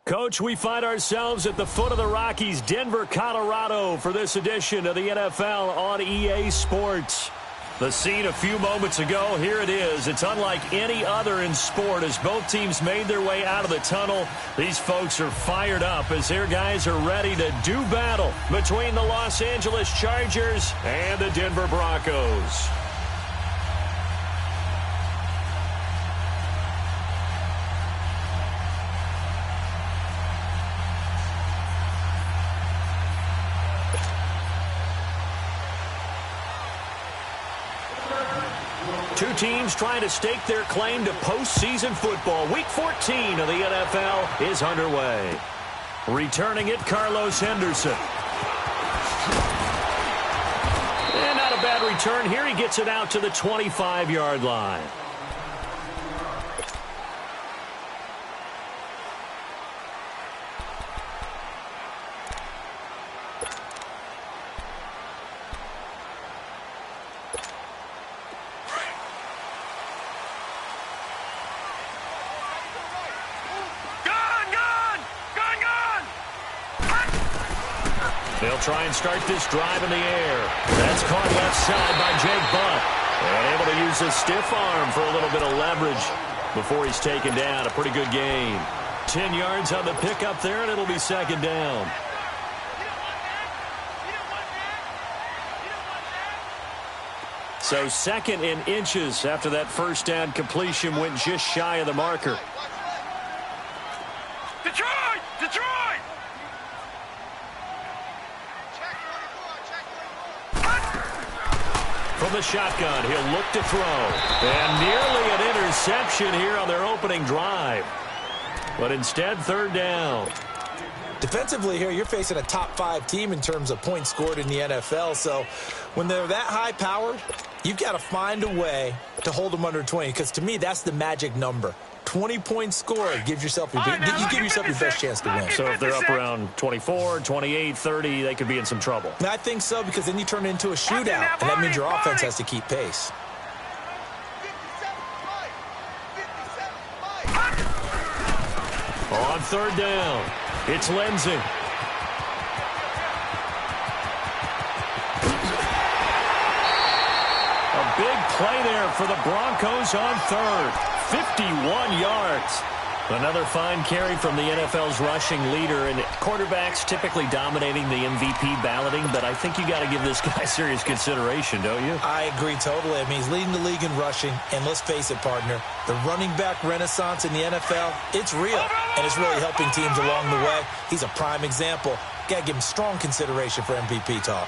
Coach, we find ourselves at the foot of the Rockies, Denver, Colorado, for this edition of the NFL on EA Sports. The scene a few moments ago, here it is. It's unlike any other in sport as both teams made their way out of the tunnel. These folks are fired up as their guys are ready to do battle between the Los Angeles Chargers and the Denver Broncos. Two teams trying to stake their claim to postseason football. Week 14 of the NFL is underway. Returning it, Carlos Henderson. And not a bad return here. He gets it out to the 25-yard line. They'll try and start this drive in the air. That's caught left side by Jake Butt. And able to use his stiff arm for a little bit of leverage before he's taken down. A pretty good gain. 10 yards on the pickup there, and it'll be second down. So second in inches after that first down completion went just shy of the marker. Detroit! Detroit! From the shotgun, he'll look to throw. And nearly an interception here on their opening drive. But instead, third down. Defensively here, you're facing a top-5 team in terms of points scored in the NFL. So when they're that high-powered, you've got to find a way to hold them under 20. Because to me, that's the magic number. 20 points scored gives yourself your, you give yourself your best chance to win. So if they're up around 24, 28, 30, they could be in some trouble. I think so, because then you turn it into a shootout, and that means your offense has to keep pace. On third down, it's Lindsey. A big play there for the Broncos on third. 51 yards. Another fine carry from the NFL's rushing leader, and quarterbacks typically dominating the MVP balloting, but I think you got to give this guy serious consideration, don't you? I agree totally. I mean, he's leading the league in rushing, and let's face it, partner, the running back renaissance in the NFL, it's real, and it's really helping teams along the way. He's a prime example. Got to give him strong consideration for MVP talk.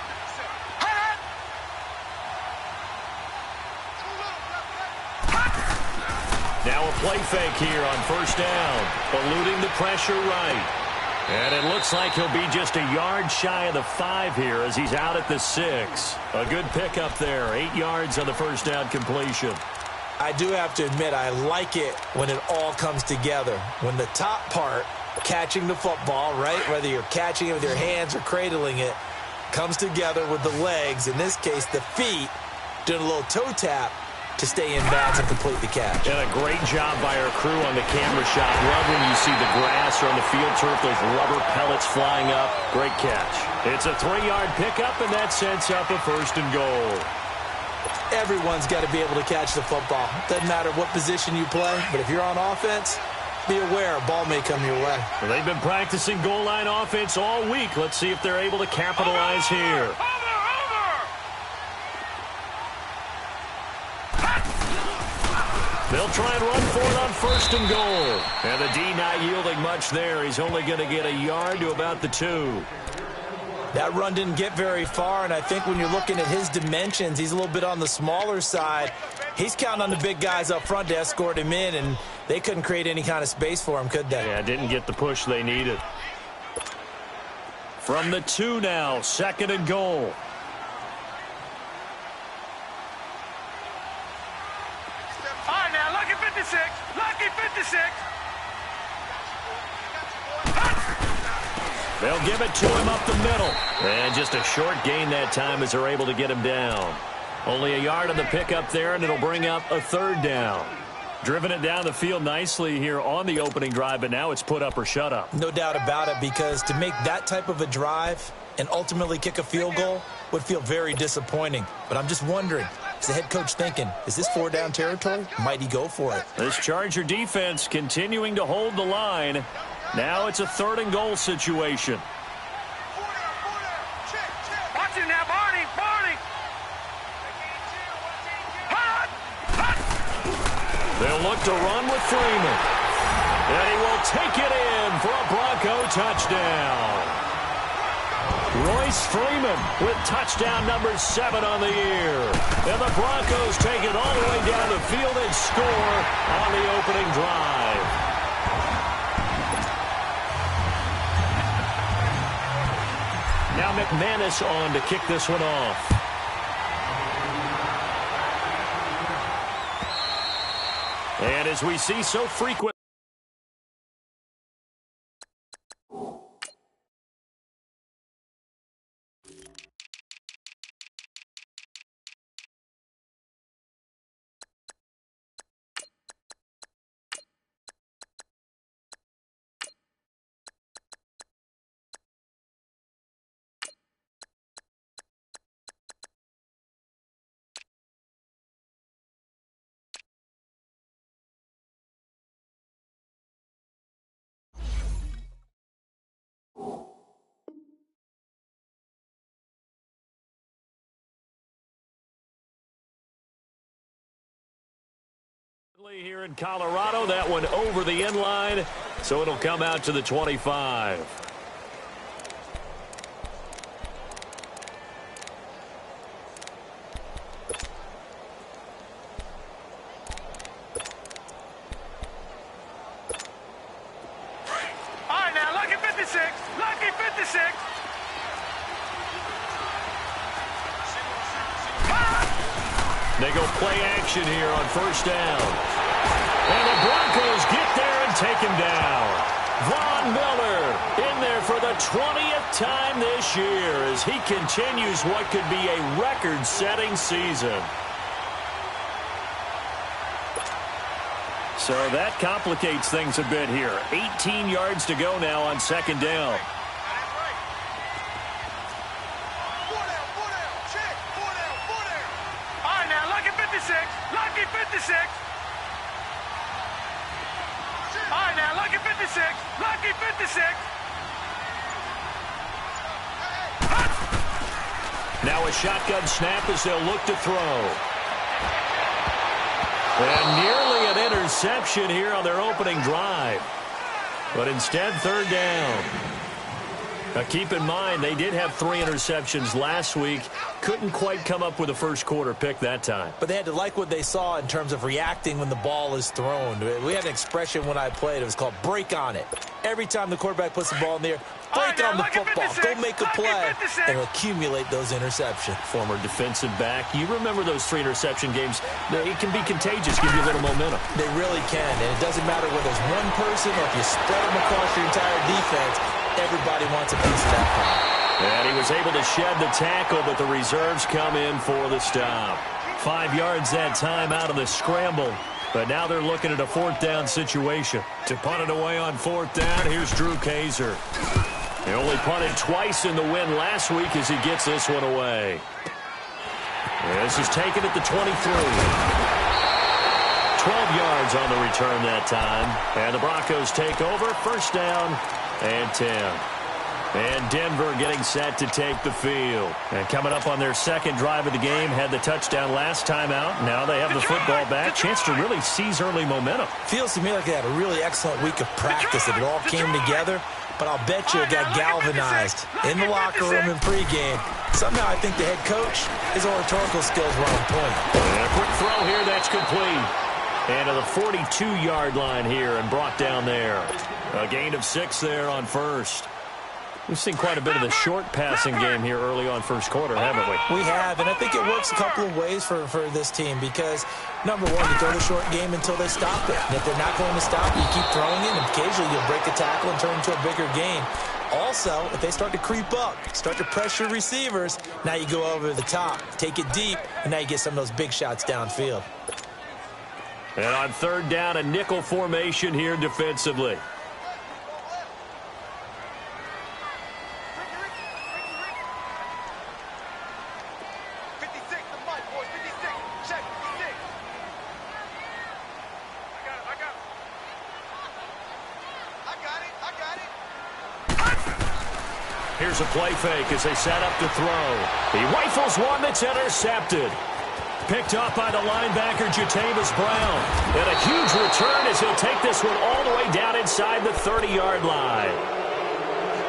Now a play fake here on first down, eluding the pressure right. And it looks like he'll be just a yard shy of the 5 here as he's out at the 6. A good pickup there, 8 yards on the first down completion. I do have to admit, I like it when it all comes together. When the top part, catching the football, right, whether you're catching it with your hands or cradling it, comes together with the legs, in this case the feet, doing a little toe tap to stay in bounds and complete the catch. And a great job by our crew on the camera shot. Love when you see the grass or on the field turf, those rubber pellets flying up. Great catch. It's a 3-yard pickup, and that sets up a first and goal. Everyone's got to be able to catch the football. Doesn't matter what position you play, but if you're on offense, be aware a ball may come your way. Well, they've been practicing goal line offense all week. Let's see if they're able to capitalize here. They'll try and run for it on first and goal. And the D not yielding much there. He's only going to get a yard to about the 2. That run didn't get very far, and I think when you're looking at his dimensions, he's a little bit on the smaller side. He's counting on the big guys up front to escort him in, and they couldn't create any kind of space for him, could they? Yeah, didn't get the push they needed. From the 2 now, second and goal. Lucky 56. They'll give it to him up the middle. And just a short gain that time as they're able to get him down. Only a yard on the pickup there, and it'll bring up a third down. Driven it down the field nicely here on the opening drive, but now it's put up or shut up. No doubt about it, because to make that type of a drive and ultimately kick a field goal would feel very disappointing. But I'm just wondering, is the head coach thinking, is this 4-down territory? Might he go for it? This Charger defense continuing to hold the line. Now it's a 3rd and goal situation. Watch it now, Barney. They'll look to run with Freeman. And he will take it in for a Bronco touchdown. Royce Freeman with touchdown number 7 on the year. And the Broncos take it all the way down the field and score on the opening drive. Now McManus on to kick this one off. And as we see so frequently, here in Colorado, that one over the end line, so it'll come out to the 25. All right, now, lucky 56. Lucky 56. They go play action here on 1st down. And the Broncos get there and take him down. Von Miller in there for the 20th time this year as he continues what could be a record-setting season. So that complicates things a bit here. 18 yards to go now on 2nd down. Lucky 56. All right, now, lucky 56. Lucky 56. Now a shotgun snap as they'll look to throw. And nearly an interception here on their opening drive. But instead, 3rd down. Now keep in mind, they did have 3 interceptions last week. Couldn't quite come up with a first quarter pick that time. But they had to like what they saw in terms of reacting when the ball is thrown. We had an expression when I played. It was called break on it. Every time the quarterback puts the ball in the air, break on the football. Go make a play and accumulate those interceptions. Former defensive back. You remember those 3 interception games. It can be contagious, give you a little momentum. They really can. And it doesn't matter whether it's one person or if you spread them across your entire defense. Everybody wants a piece of that pie. And he was able to shed the tackle, but the reserves come in for the stop. 5 yards that time out of the scramble. But now they're looking at a 4th down situation. To punt it away on 4th down, here's Drew Kaiser. He only punted twice in the win last week as he gets this one away. This is taken at the 23. 12 yards on the return that time. And the Broncos take over. 1st down and 10. And Denver getting set to take the field. And coming up on their 2nd drive of the game, had the touchdown last time out. Now they have the football back. Chance to really seize early momentum. Feels to me like they had a really excellent week of practice. It all came together. But I'll bet you it got galvanized in the locker room in pregame. Somehow I think the head coach, his oratorical skills were on point. And a quick throw here, that's complete. And to the 42-yard line here and brought down there. A gain of 6 there on 1st. We've seen quite a bit of the short passing game here early on 1st quarter, haven't we? We have, and I think it works a couple of ways for this team because, number one, you throw the short game until they stop it. And if they're not going to stop, you keep throwing it, and occasionally you'll break a tackle and turn into a bigger gain. Also, if they start to creep up, start to pressure receivers, now you go over the top, take it deep, and now you get some of those big shots downfield. And on third down, a nickel formation here defensively. Here's a play fake as they set up to throw. He rifles one that's intercepted. Picked up by the linebacker, Jatavis Brown. And a huge return as he'll take this one all the way down inside the 30-yard line.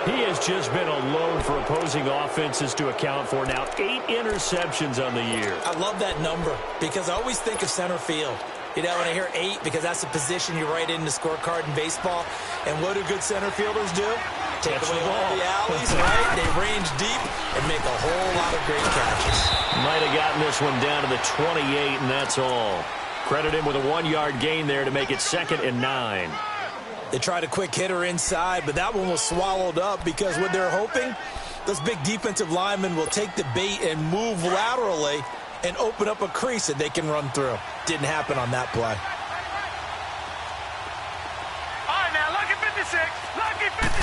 He has just been a load for opposing offenses to account for. Now 8 interceptions on the year. I love that number because I always think of center field. You know, when I hear 8, because that's a position you write in the scorecard in baseball. And what do good center fielders do? Take away all the alleys, right? They range deep and make a whole lot of great catches. Might have gotten this one down to the 28, and that's all. Credit him with a 1-yard gain there to make it 2nd and 9. They tried a quick hitter inside, but that one was swallowed up because what they're hoping, those big defensive linemen will take the bait and move laterally and open up a crease that they can run through. Didn't happen on that play. All right, now, lucky 56. Lucky 56.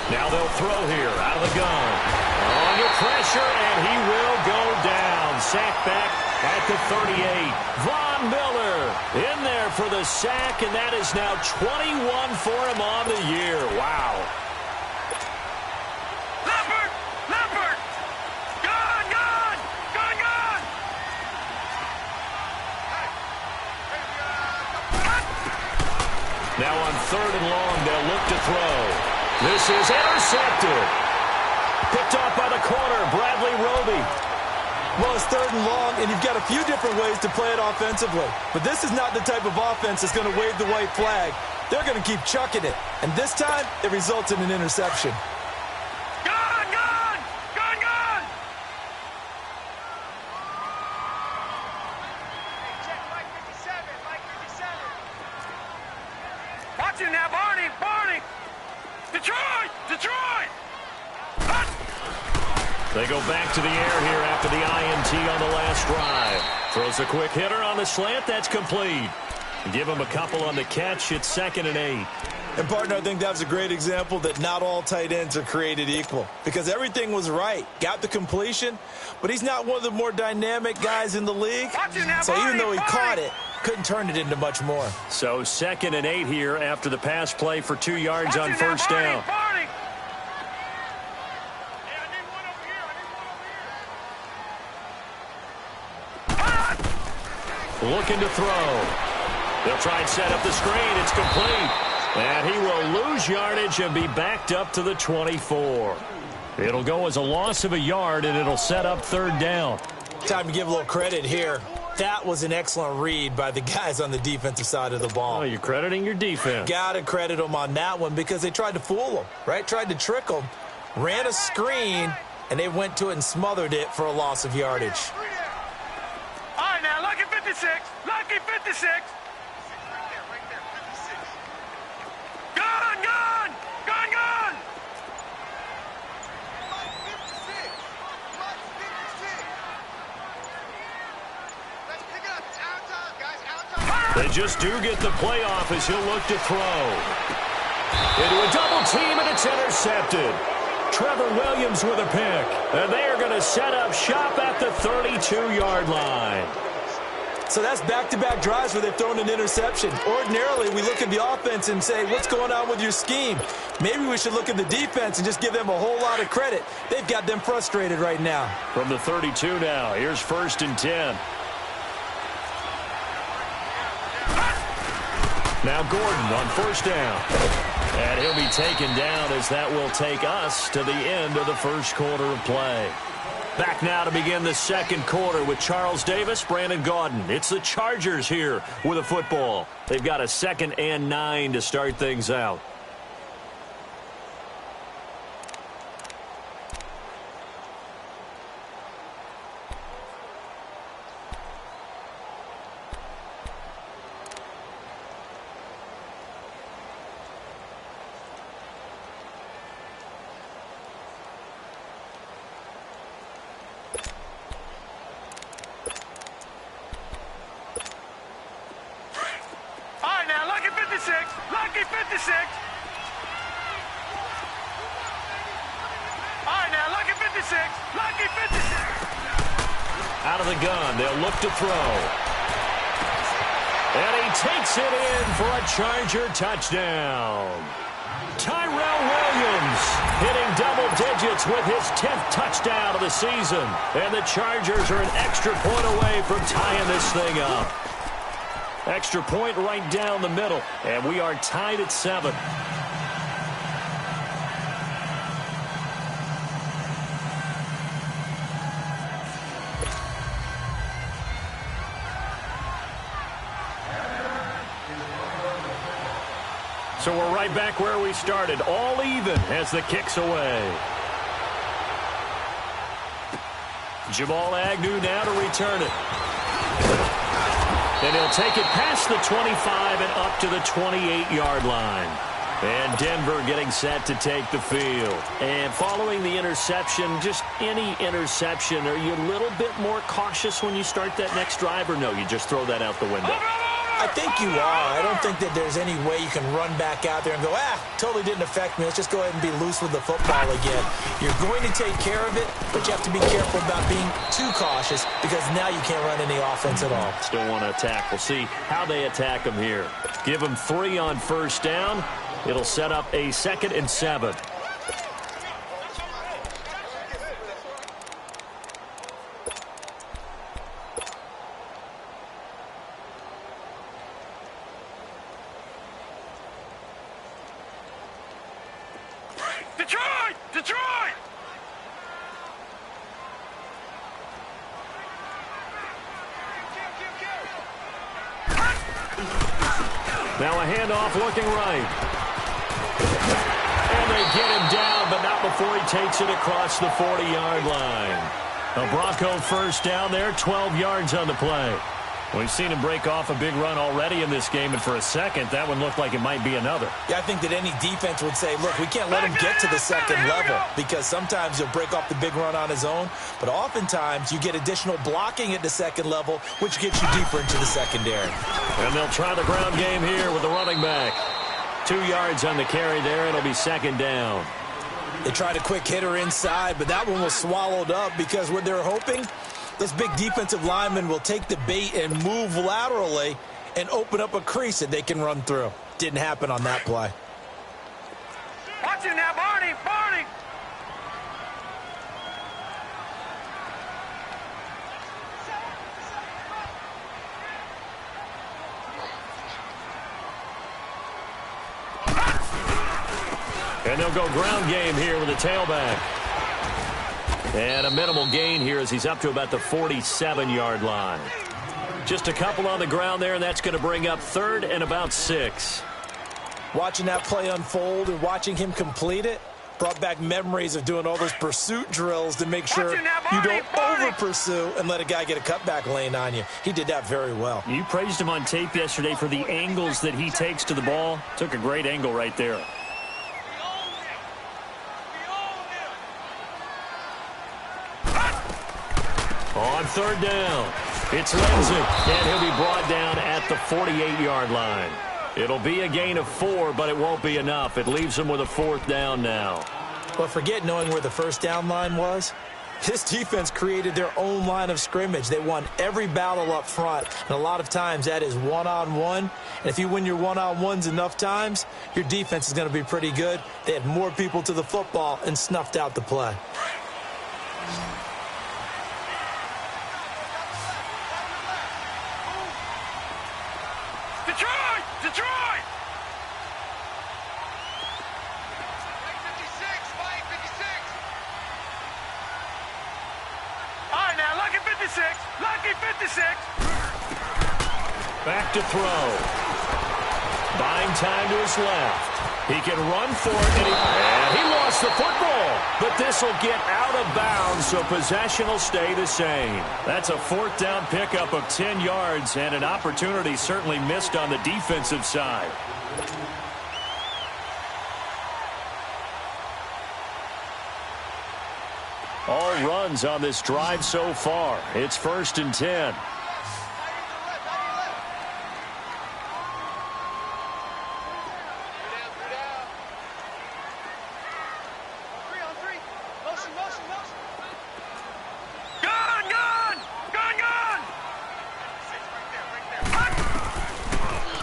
Now they'll throw here out of the gun. Under pressure, and he will go down. Sacked back at the 38. Von Miller in there for the sack, and that is now 21 for him on the year. Wow. Leopard! Leopard! Gone! Gone! Gone! Gone! Now on 3rd and long, they'll look to throw. This is intercepted. Picked off by the corner, Bradley Roby. Well, it's 3rd and long, and you've got a few different ways to play it offensively. But this is not the type of offense that's going to wave the white flag. They're going to keep chucking it. And this time, it results in an interception. Gone! Gone! Gone! Gone! Check Mike 57. Mike 57. Watch him now, Barney! Barney! Detroit! Detroit! They go back to the air here after the INT on the last drive. Throws a quick hitter on the slant. That's complete. Give him a couple on the catch. It's 2nd and 8. And, partner, I think that was a great example that not all tight ends are created equal because everything was right. Got the completion, but he's not one of the more dynamic guys in the league. So even though he caught it, couldn't turn it into much more. So 2nd and 8 here after the pass play for 2 yards on first down. Looking to throw. They'll try and set up the screen. It's complete. And he will lose yardage and be backed up to the 24. It'll go as a loss of a yard, and it'll set up 3rd down. Time to give a little credit here. That was an excellent read by the guys on the defensive side of the ball. Oh, you're crediting your defense. Got to credit them on that one because they tried to fool them, right? Tried to trick them. Ran a screen, and they went to it and smothered it for a loss of yardage. All right, now, lucky 56. Lucky 56. Right there, 56. Gone! Gone! Gone! Gone! Lucky 56. Lucky 56. Let's pick it up. It's out time, guys. Out time. They just do get the playoff as he'll look to throw. Into a double team, and it's intercepted. Trevor Williams with a pick. And they are going to set up shop at the 32-yard line. So that's back-to-back drives where they've thrown an interception. Ordinarily, we look at the offense and say, what's going on with your scheme? Maybe we should look at the defense and just give them a whole lot of credit. They've got them frustrated right now. From the 32 now, here's 1st and 10. Now Gordon on 1st down. And he'll be taken down as that will take us to the end of the 1st quarter of play. Back now to begin the 2nd quarter with Charles Davis, Brandon Gaudin. It's the Chargers here with a football. They've got a 2nd and 9 to start things out. 56. Lucky 56. Out of the gun, they'll look to throw. And he takes it in for a Charger touchdown. Tyrell Williams hitting double digits with his 10th touchdown of the season. And the Chargers are an extra point away from tying this thing up. Extra point right down the middle. And we are tied at 7. So we're right back where we started, all even as the kick's away. Jamal Agnew now to return it. And he'll take it past the 25 and up to the 28-yard line. And Denver getting set to take the field. And following the interception, just any interception, are you a little bit more cautious when you start that next drive, or no, you just throw that out the window? I think you are. I don't think that there's any way you can run back out there and go, totally didn't affect me. Let's just go ahead and be loose with the football again. You're going to take care of it, but you have to be careful about being too cautious because now you can't run any offense at all. Still want to attack. We'll see how they attack them here. Give them 3 on first down. It'll set up a 2nd and 7. Detroit! Detroit! Now a handoff looking right. And they get him down, but not before he takes it across the 40-yard line. A Bronco first down there, 12 yards on the play. We've seen him break off a big run already in this game, and for a second, that one looked like it might be another. Yeah, I think that any defense would say, look, we can't let him get to the second level because sometimes he'll break off the big run on his own, but oftentimes you get additional blocking at the second level, which gets you deeper into the secondary. And they'll try the ground game here with the running back. 2 yards on the carry there. It'll be 2nd down. They tried a quick hitter inside, but that one was swallowed up because what they're hoping, those big defensive linemen will take the bait and move laterally and open up a crease that they can run through. Didn't happen on that play. Watch it now, Barney! Barney! And they'll go ground game here with a tailback. And a minimal gain here as he's up to about the 47-yard line. Just a couple on the ground there, and that's going to bring up 3rd and about 6. Watching that play unfold and watching him complete it brought back memories of doing all those pursuit drills to make sure you don't over-pursue and let a guy get a cutback lane on you. He did that very well. You praised him on tape yesterday for the angles that he takes to the ball. Took a great angle right there. On 3rd down, it's Lindsey, and he'll be brought down at the 48-yard line. It'll be a gain of 4, but it won't be enough. It leaves him with a 4th down now. But forget knowing where the first down line was. This defense created their own line of scrimmage. They won every battle up front, and a lot of times that is one-on-one. And if you win your one-on-ones enough times, your defense is going to be pretty good. They had more people to the football and snuffed out the play. Detroit! Detroit! All right, now, lucky 56. Lucky 56. Back to throw. Buying time to his left. He can run for it, and he lost the football. But this will get out of bounds, so possession will stay the same. That's a 4th down pickup of 10 yards, and an opportunity certainly missed on the defensive side. All runs on this drive so far. It's 1st and 10.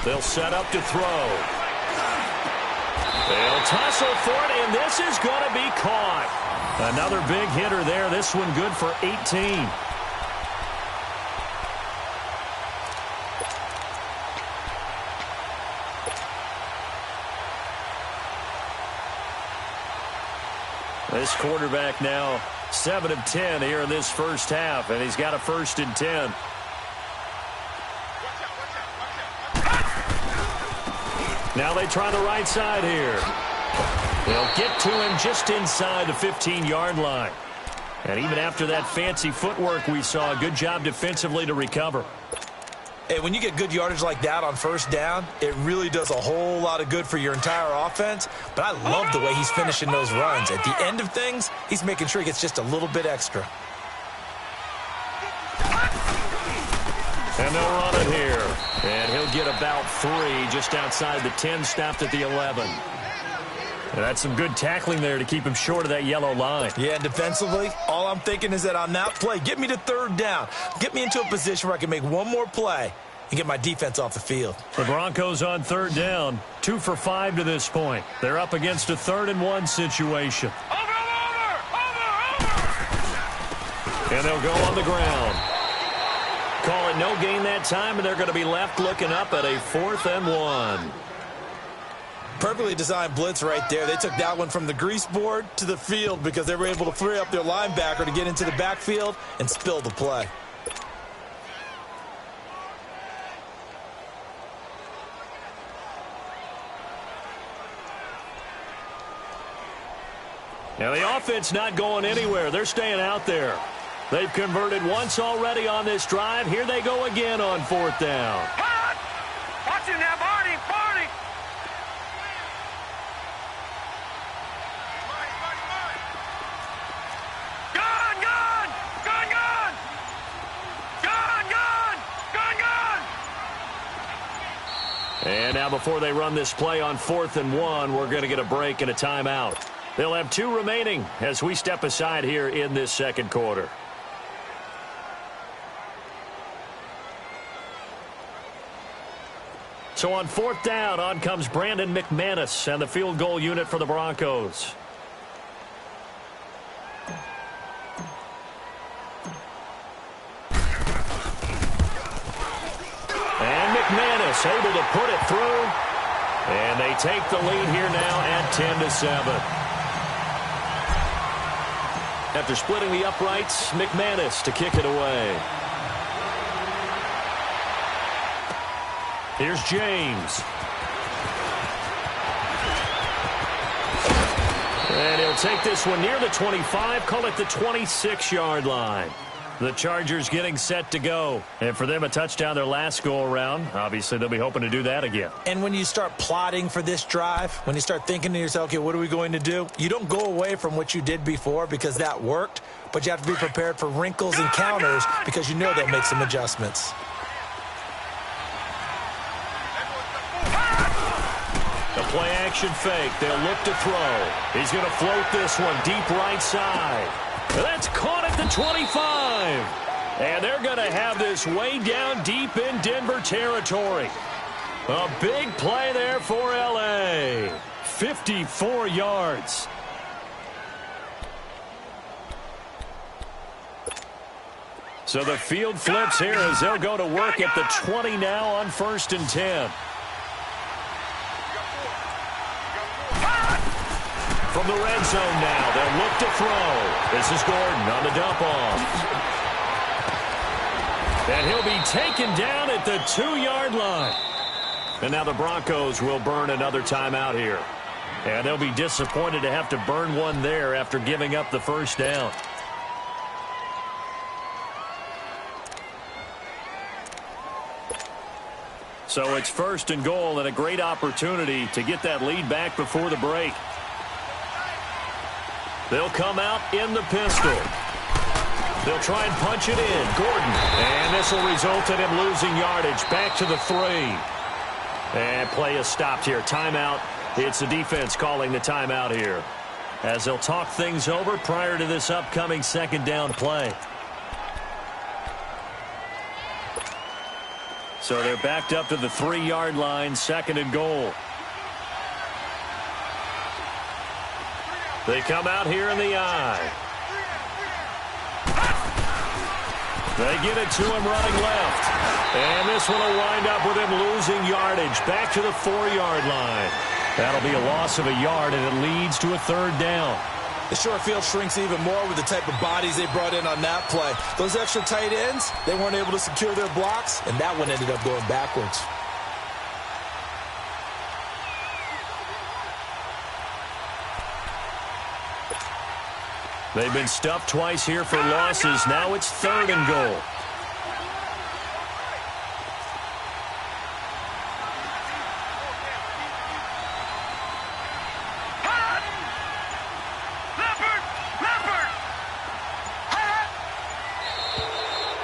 They'll set up to throw. They'll tussle for it, and this is going to be caught. Another big hitter there. This one good for 18. This quarterback now 7 of 10 here in this first half, and he's got a 1st and 10. Now they try the right side here. They'll get to him just inside the 15-yard line. And even after that fancy footwork we saw, a good job defensively to recover. Hey, when you get good yardage like that on 1st down, it really does a whole lot of good for your entire offense. But I love the way he's finishing those runs. At the end of things, he's making sure he gets just a little bit extra. And they'll run it here. And he'll get about 3 just outside the 10, stopped at the 11. And that's some good tackling there to keep him short of that yellow line. Yeah, and defensively, all I'm thinking is that on that play, get me to 3rd down. Get me into a position where I can make one more play and get my defense off the field. The Broncos on 3rd down, 2 for 5 to this point. They're up against a 3rd and 1 situation. Over! And they'll go on the ground. Call it no gain that time, and they're going to be left looking up at a 4th and 1. Perfectly designed blitz right there. They took that one from the grease board to the field because they were able to free up their linebacker to get into the backfield and spill the play. Now the offense not going anywhere. They're staying out there. They've converted once already on this drive. Here they go again on 4th down. Hot! Watch him now, Barney! And now before they run this play on 4th and 1, we're going to get a break and a timeout. They'll have 2 remaining as we step aside here in this 2nd quarter. So on 4th down, on comes Brandon McManus and the field goal unit for the Broncos. And McManus able to put it through. And they take the lead here now at 10-7. After splitting the uprights, McManus to kick it away. Here's James. And he'll take this one near the 25, call it the 26-yard line. The Chargers getting set to go. And for them, a touchdown their last go-around. Obviously, they'll be hoping to do that again. And when you start plotting for this drive, when you start thinking to yourself, okay, what are we going to do? You don't go away from what you did before because that worked, but you have to be prepared for wrinkles and counters because you know they'll make some adjustments. The play-action fake. They'll look to throw. He's going to float this one deep right side. That's caught at the 25. And they're going to have this way down deep in Denver territory. A big play there for L.A. 54 yards. So the field flips here as they'll go to work at the 20 now on 1st and 10. From the red zone now, they'll look to throw. This is Gordon on the dump off. And he'll be taken down at the 2-yard line. And now the Broncos will burn another timeout here. And they'll be disappointed to have to burn one there after giving up the 1st down. So it's 1st and goal and a great opportunity to get that lead back before the break. They'll come out in the pistol. They'll try and punch it in. Gordon. And this will result in him losing yardage. Back to the 3. And play is stopped here. Timeout. It's the defense calling the timeout here, as they'll talk things over prior to this upcoming 2nd down play. So they're backed up to the 3-yard line, 2nd and goal. They come out here in the eye. They get it to him running left. And this one will wind up with him losing yardage back to the 4-yard line. That'll be a loss of a yard, and it leads to a 3rd down. The short field shrinks even more with the type of bodies they brought in on that play. Those extra tight ends, they weren't able to secure their blocks, and that one ended up going backwards. They've been stuffed twice here for losses. Now it's 3rd and goal.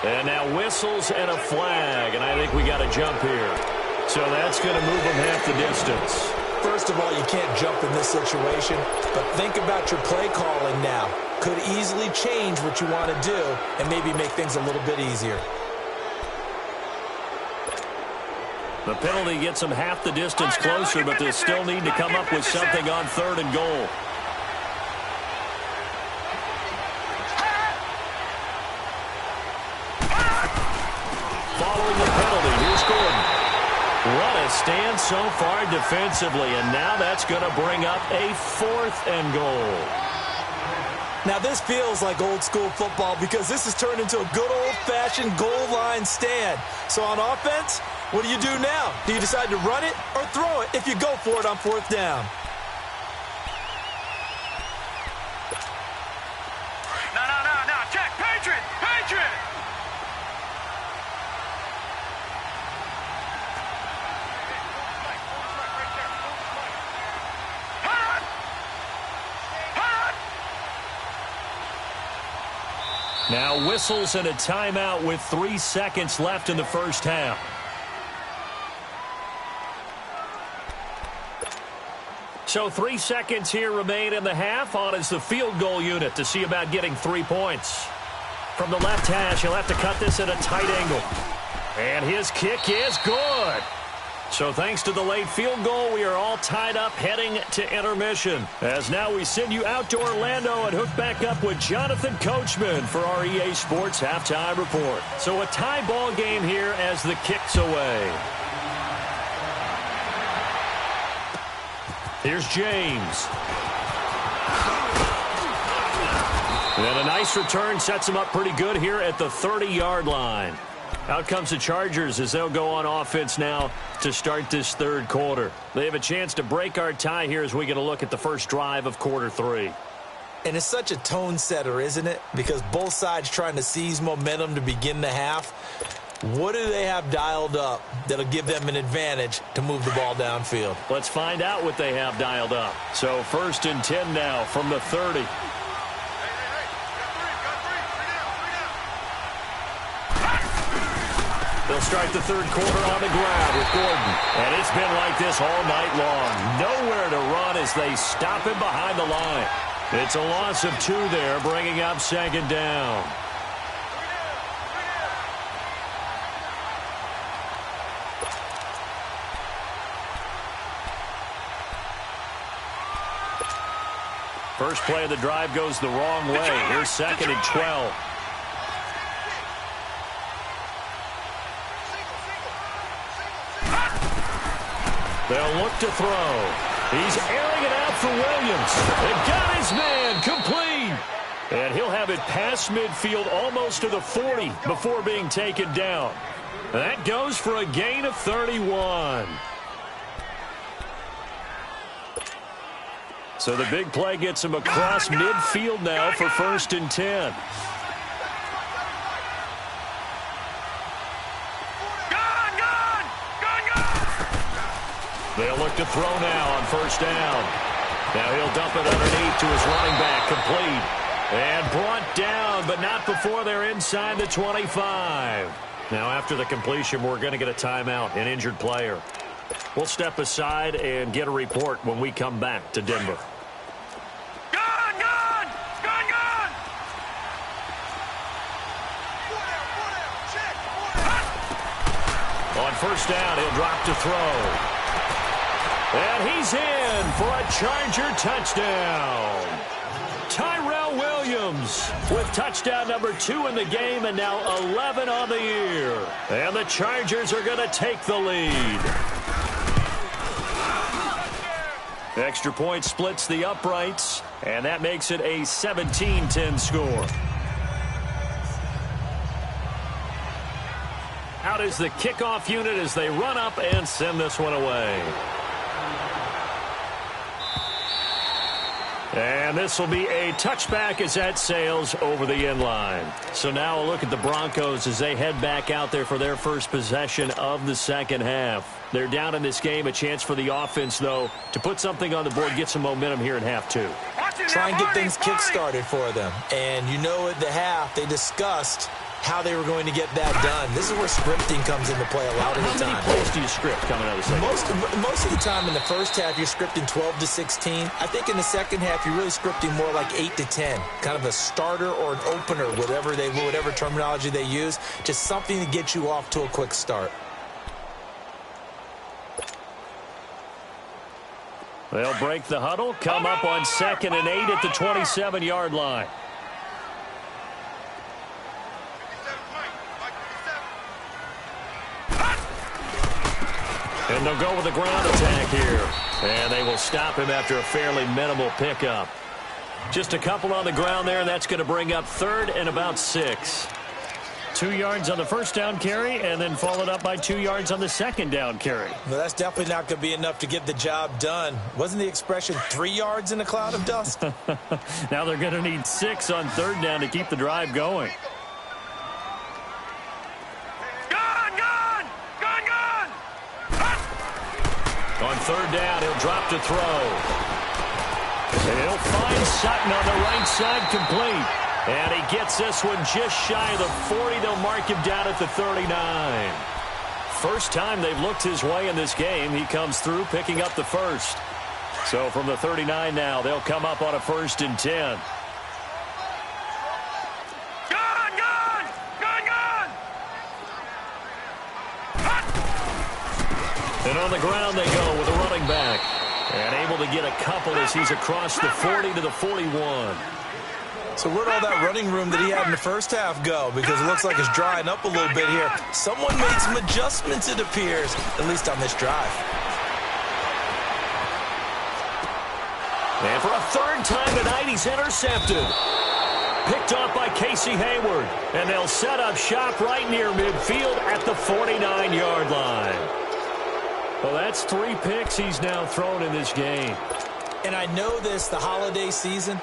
And now whistles and a flag, and I think we got a jump here. So that's going to move them half the distance. First of all, you can't jump in this situation, but think about your play calling now. Could easily change what you want to do and maybe make things a little bit easier. The penalty gets them half the distance closer, but they'll still need to come up with something on 3rd and goal. Following the penalty, here's Gordon. What a stand so far defensively, and now that's going to bring up a 4th and goal. Now this feels like old school football because this has turned into a good old-fashioned goal line stand. So on offense, what do you do now? Do you decide to run it or throw it if you go for it on 4th down? No. Check. Patriot. Now whistles and a timeout with 3 seconds left in the first half. So 3 seconds here remain in the half. On is the field goal unit to see about getting 3 points. From the left hash, he'll have to cut this at a tight angle. And his kick is good. So thanks to the late field goal, we are all tied up heading to intermission. As now we send you out to Orlando and hook back up with Jonathan Coachman for our EA Sports Halftime Report. So a tie ball game here as the kick's away. Here's James. And a nice return sets him up pretty good here at the 30-yard line. Out comes the Chargers as they'll go on offense now to start this 3rd quarter. They have a chance to break our tie here as we get a look at the first drive of quarter 3. And it's such a tone setter, isn't it? Because both sides trying to seize momentum to begin the half. What do they have dialed up that'll give them an advantage to move the ball downfield? Let's find out what they have dialed up. So 1st and 10 now from the 30. They'll start the 3rd quarter on the ground with Gordon. And it's been like this all night long. Nowhere to run as they stop him behind the line. It's a loss of 2 there, bringing up 2nd down. First play of the drive goes the wrong way. Here's 2nd and 12. They'll look to throw. He's airing it out for Williams. And got his man complete. And he'll have it past midfield almost to the 40 before being taken down. That goes for a gain of 31. So the big play gets him across midfield now for 1st and 10. They'll look to throw now on 1st down. Now he'll dump it underneath to his running back, complete. And brought down, but not before they're inside the 25. Now after the completion, we're going to get a timeout, an injured player. We'll step aside and get a report when we come back to Denver. On first down. He'll drop to throw. And he's in for a Charger touchdown. Tyrell Williams with touchdown number 2 in the game and now 11 on the year. And the Chargers are going to take the lead. Extra point splits the uprights, and that makes it a 17-10 score. Out is the kickoff unit as they run up and send this one away. And this will be a touchback as that sails over the end line. So now a look at the Broncos as they head back out there for their first possession of the second half. They're down in this game. A chance for the offense, though, to put something on the board, get some momentum here in half 2. Try and get things kick-started for them. And you know at the half they discussed how they were going to get that done. This is where scripting comes into play a lot of the time. How many plays do you script coming out of the second half? Most of the time in the first half, you're scripting 12 to 16. I think in the second half, you're really scripting more like 8 to 10. Kind of a starter or an opener, whatever terminology they use. Just something to get you off to a quick start. They'll break the huddle, come up on 2nd and 8 at the 27-yard line. And they'll go with the ground attack here. And they will stop him after a fairly minimal pickup. Just a couple on the ground there, and that's going to bring up 3rd and about 6. 2 yards on the first down carry, and then followed up by 2 yards on the second down carry. Well, that's definitely not going to be enough to get the job done. Wasn't the expression 3 yards in a cloud of dust? Now they're going to need 6 on 3rd down to keep the drive going. On 3rd down, he'll drop to throw. And he'll find Sutton on the right side, complete. And he gets this one just shy of the 40. They'll mark him down at the 39. First time they've looked his way in this game. He comes through, picking up the first. So from the 39 now, they'll come up on a 1st and 10. And on the ground they go with a running back. And able to get a couple as he's across the 40 to the 41. So where'd all that running room that he had in the first half go? Because it looks like it's drying up a little bit here. Someone made some adjustments, it appears, at least on this drive. And for a 3rd time tonight, he's intercepted. Picked off by Casey Hayward. And they'll set up shop right near midfield at the 49-yard line. Well, that's 3 picks he's now thrown in this game. And I know this, the holiday season,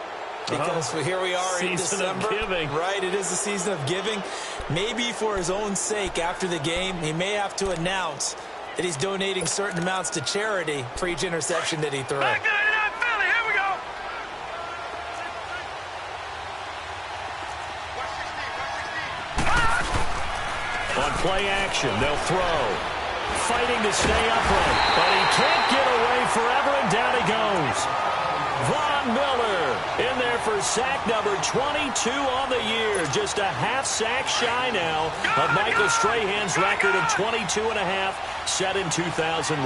because here we are in December. Season of giving. Right, it is the season of giving. Maybe for his own sake, after the game, he may have to announce that he's donating certain amounts to charity for each interception that he throws. Back to that Philly. Here we go. On play action, they'll throw. Fighting to stay upright, but he can't get away forever, and down he goes. Von Miller in there for sack number 22 on the year. Just a half sack shy now of Michael Strahan's record of 22.5 set in 2001.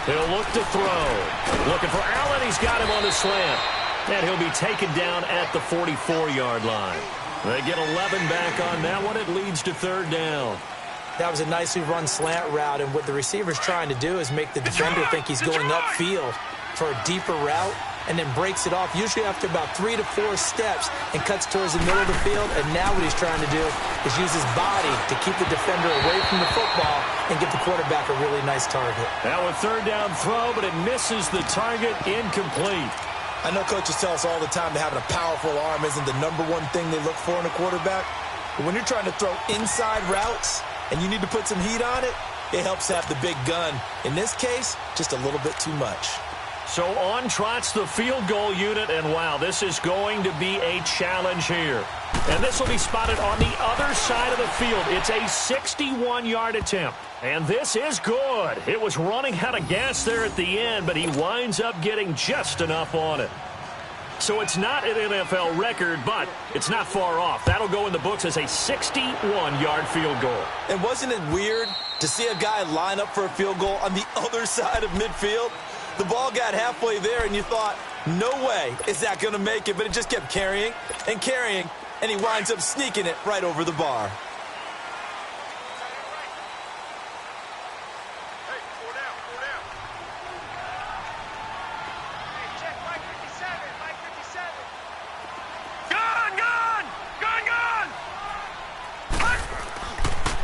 He'll look to throw. Looking for Allen. He's got him on the slant. And he'll be taken down at the 44-yard line. They get 11 back on that one. It leads to 3rd down. That was a nicely run slant route, and what the receiver's trying to do is make the defender think he's going upfield for a deeper route, and then breaks it off, usually after about 3 to 4 steps, and cuts towards the middle of the field. And now what he's trying to do is use his body to keep the defender away from the football and get the quarterback a really nice target. Now a 3rd down throw, but it misses the target, incomplete. I know coaches tell us all the time that having a powerful arm isn't the #1 thing they look for in a quarterback. But when you're trying to throw inside routes and you need to put some heat on it, it helps to have the big gun. In this case, just a little bit too much. So on trots the field goal unit, and wow, this is going to be a challenge here. And this will be spotted on the other side of the field. It's a 61-yard attempt. And this is good. It was running out of gas there at the end, but he winds up getting just enough on it. So it's not an NFL record, but it's not far off. That'll go in the books as a 61-yard field goal. And wasn't it weird to see a guy line up for a field goal on the other side of midfield? The ball got halfway there, and you thought, no way is that going to make it, but it just kept carrying, and he winds up sneaking it right over the bar.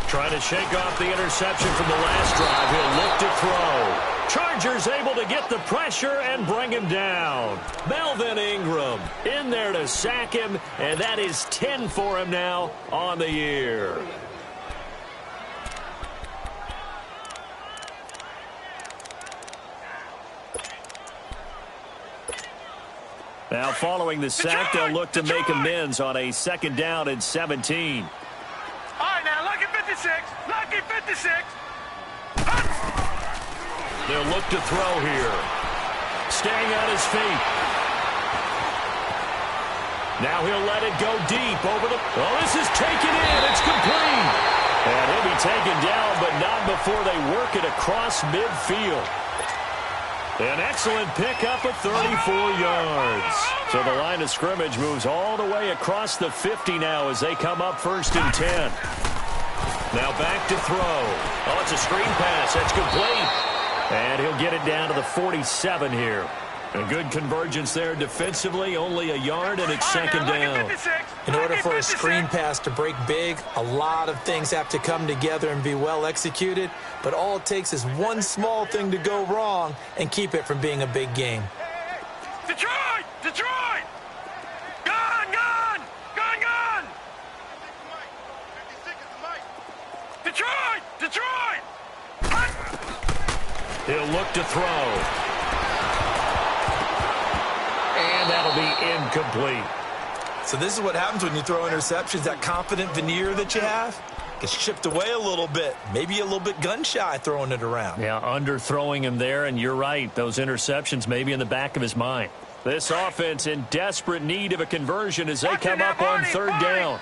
Trying to shake off the interception from the last drive. He'll look to throw. Chargers able to get the pressure and bring him down. Melvin Ingram in there to sack him, and that is 10 for him now on the year. Now following the sack, they'll look to make amends on a 2nd down and 17. All right, now, lucky 56. Lucky 56. They'll look to throw here. Staying on his feet. Now he'll let it go deep over the... Oh, this is taken in. It's complete. And he'll be taken down, but not before they work it across midfield. An excellent pickup of 34 yards. So the line of scrimmage moves all the way across the 50 now as they come up 1st and 10. Now back to throw. Oh, it's a screen pass. That's complete. And he'll get it down to the 47 here. A good convergence there defensively, only a yard, and it's 2nd down. In order for a screen pass to break big, a lot of things have to come together and be well executed, but all it takes is one small thing to go wrong and keep it from being a big game. Detroit! Detroit! Gone! Gone! Gone! Gone! Detroit! Detroit! He'll look to throw. And that'll be incomplete. So this is what happens when you throw interceptions. That confident veneer that you have gets chipped away a little bit. Maybe a little bit gun-shy throwing it around. Yeah, underthrowing him there, and you're right. Those interceptions may be in the back of his mind. This offense in desperate need of a conversion as they come up on 3rd down.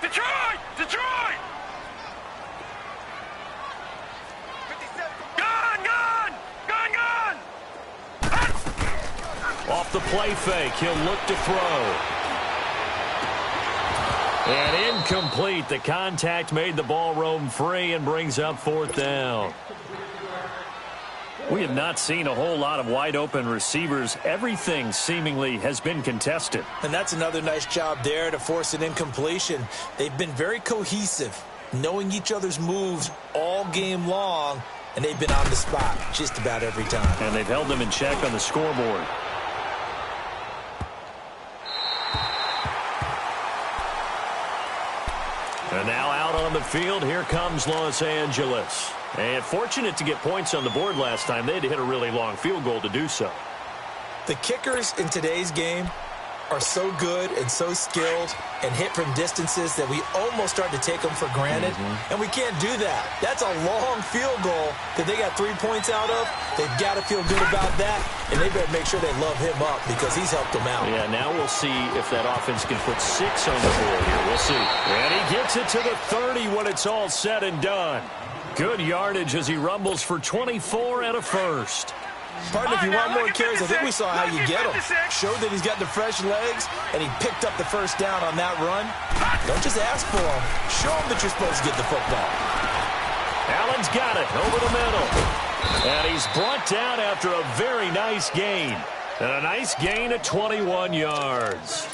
Detroit! Detroit! Gone! Gone! Gone! Gone! Off the play fake, he'll look to throw. And incomplete. The contact made the ball roam free and brings up 4th down. We have not seen a whole lot of wide-open receivers. Everything seemingly has been contested. And that's another nice job there to force an incompletion. They've been very cohesive, knowing each other's moves all game long, and they've been on the spot just about every time. And they've held them in check on the scoreboard. And now out on the field, here comes Los Angeles. And fortunate to get points on the board last time. They had to hit a really long field goal to do so. The kickers in today's game are so good and so skilled and hit from distances that we almost start to take them for granted. And we can't do that. That's a long field goal that they got 3 points out of. They've got to feel good about that, and they better make sure they love him up because he's helped them out. Yeah, now we'll see if that offense can put 6 on the board here. We'll see. And he gets it to the 30 when it's all said and done. Good yardage as he rumbles for 24 and a first. Partner, if you want more carries, I think we saw how you get him. Showed that he's got the fresh legs, and he picked up the 1st down on that run. Don't just ask for him. Show him that you're supposed to get the football. Allen's got it over the middle. And he's brought down after a very nice gain. And a nice gain of 21 yards.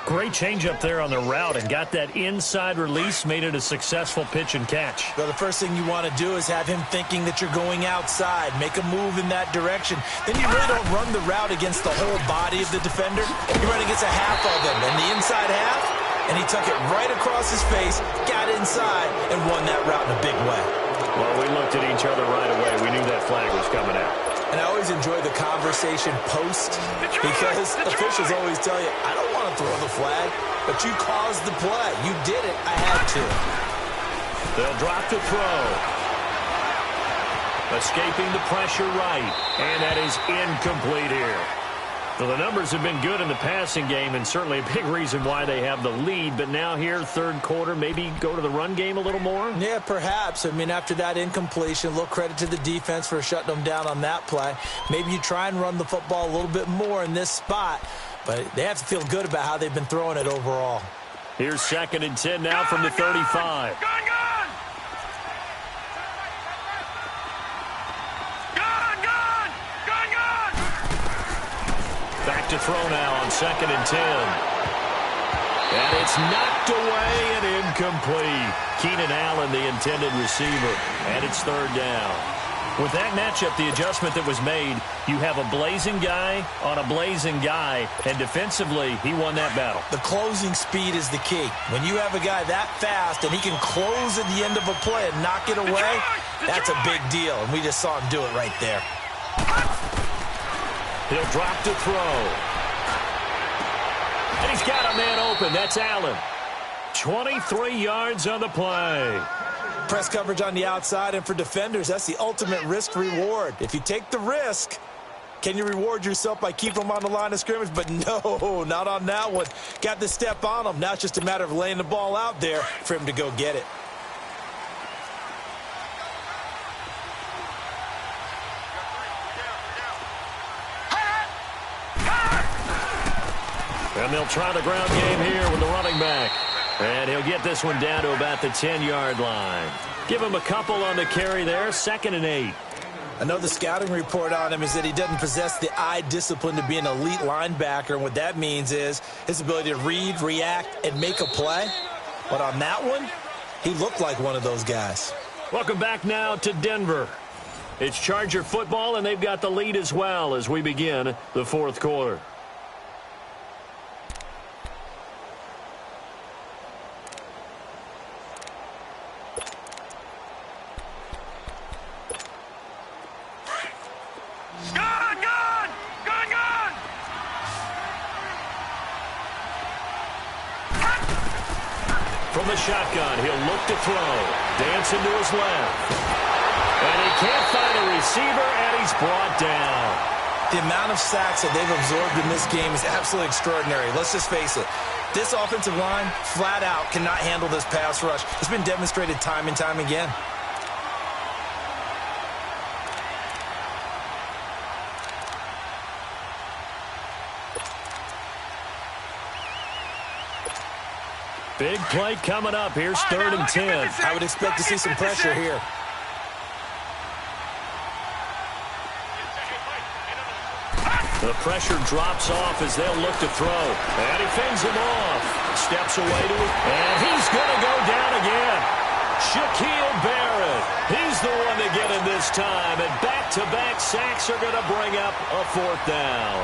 Great change up there on the route and got that inside release, made it a successful pitch and catch. Well, the first thing you want to do is have him thinking that you're going outside, make a move in that direction. Then you really don't run the route against the whole body of the defender. You run against a half of them, and the inside half, and he took it right across his face, got inside, and won that route in a big way. Well, we looked at each other right away. We knew that flag was coming out. And I always enjoy the conversation post because officials always tell you, I don't want to throw the flag, but you caused the play. You did it. I had to. They'll drop to throw. Escaping the pressure right. And that is incomplete here. So the numbers have been good in the passing game, and certainly a big reason why they have the lead. But now here, third quarter, maybe go to the run game a little more? Yeah, perhaps. I mean, after that incompletion, a little credit to the defense for shutting them down on that play. Maybe you try and run the football a little bit more in this spot, but they have to feel good about how they've been throwing it overall. Here's 2nd and 10 now from the 35. Back to throw now on 2nd and 10. And it's knocked away and incomplete. Keenan Allen, the intended receiver. And it's 3rd down. With that matchup, the adjustment that was made, you have a blazing guy on a blazing guy, and defensively, he won that battle. The closing speed is the key. When you have a guy that fast and he can close at the end of a play and knock it away, that's a big deal, and we just saw him do it right there. He'll drop to throw. And he's got a man open. That's Allen. 23 yards on the play. Press coverage on the outside, and for defenders, that's the ultimate risk-reward. If you take the risk, can you reward yourself by keeping them on the line of scrimmage? But no, not on that one. Got the step on him. Now it's just a matter of laying the ball out there for him to go get it. And they'll try the ground game here with the running back. And he'll get this one down to about the 10-yard line. Give him a couple on the carry there. 2nd and 8. I know the scouting report on him is that he doesn't possess the eye discipline to be an elite linebacker. And what that means is his ability to read, react, and make a play. But on that one, he looked like one of those guys. Welcome back now to Denver. It's Charger football, and they've got the lead as well as we begin the 4th quarter. From the shotgun, he'll look to throw. Dancing to his left. And he can't find a receiver, and he's brought down. The amount of sacks that they've absorbed in this game is absolutely extraordinary. Let's just face it. This offensive line, flat out, cannot handle this pass rush. It's been demonstrated time and time again. Big play coming up. Here's 3rd and 10. I would expect to see some pressure here. The pressure drops off as they'll look to throw. And he fends him off. Steps away to it. And he's going to go down again. Shaquille Barrett. He's the one to get him this time. And back-to-back sacks are going to bring up a 4th down.